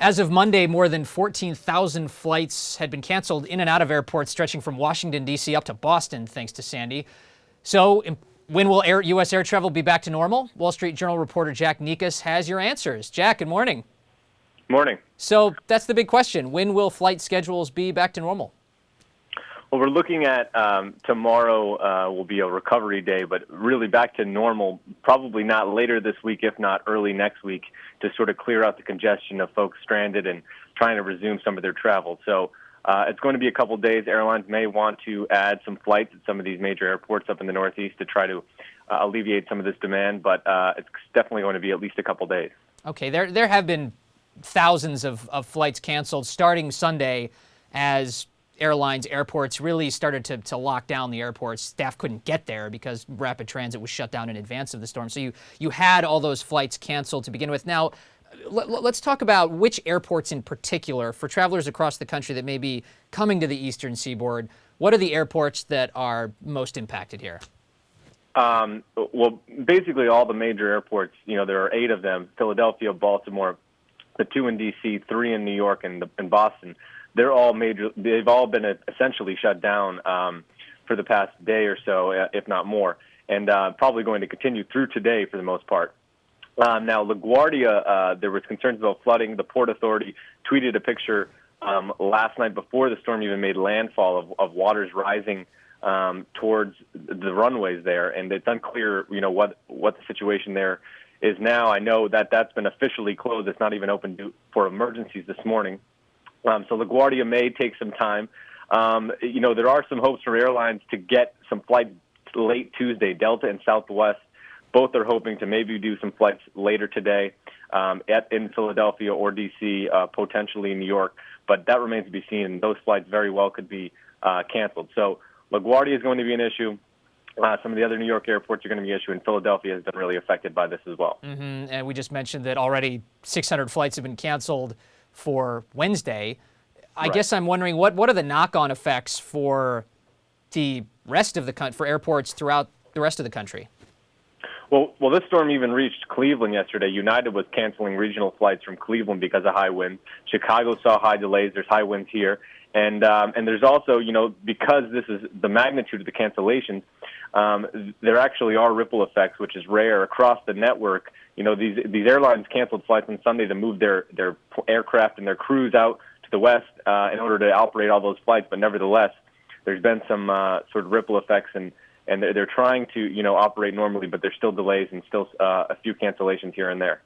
As of Monday, more than 14,000 flights had been canceled in and out of airports stretching from Washington, D.C. up to Boston, thanks to Sandy. So when will U.S. air travel be back to normal? Wall Street Journal reporter Jack Nikas has your answers. Jack, good morning. Morning. So that's the big question. When will flight schedules be back to normal? Well, we're looking at tomorrow will be a recovery day, but really back to normal, probably not later this week, if not early next week, to sort of clear out the congestion of folks stranded and trying to resume some of their travel. So it's going to be a couple of days. Airlines may want to add some flights at some of these major airports up in the Northeast to try to alleviate some of this demand, but it's definitely going to be at least a couple of days. Okay, there have been thousands of flights canceled starting Sunday as airlines, airports really started to lock down the airports. Staff couldn't get there because rapid transit was shut down in advance of the storm. So you had all those flights canceled to begin with. Now, let's talk about which airports in particular, for travelers across the country that may be coming to the Eastern Seaboard. What are the airports that are most impacted here? Well, basically all the major airports, there are 8 of them: Philadelphia, Baltimore, the 2 in D.C., 3 in New York, and Boston. They're all major. They've all been essentially shut down for the past day or so, if not more, and probably going to continue through today for the most part. Now, LaGuardia, there was concerns about flooding. The Port Authority tweeted a picture last night before the storm even made landfall of waters rising towards the runways there, and it's unclear, what the situation there is now. I know that that's been officially closed. It's not even open for emergencies this morning. So LaGuardia may take some time. There are some hopes for airlines to get some flights late Tuesday. Delta and Southwest both are hoping to maybe do some flights later today in Philadelphia or D.C., potentially in New York. But that remains to be seen, and those flights very well could be canceled. So LaGuardia is going to be an issue. Some of the other New York airports are going to be an issue, and Philadelphia has been really affected by this as well. Mm-hmm. And we just mentioned that already 600 flights have been canceled for Wednesday. I guess I'm wondering what are the knock-on effects for the rest of for airports throughout the rest of the country? Well, this storm even reached Cleveland yesterday. United was canceling regional flights from Cleveland because of high winds. Chicago saw high delays. There's high winds here, and there's also, because this is the magnitude of the cancellations, there actually are ripple effects, which is rare across the network. These airlines canceled flights on Sunday to move their aircraft and their crews out to the west in order to operate all those flights. But nevertheless, there's been some sort of ripple effects, and they're trying to operate normally, but there's still delays and still a few cancellations here and there.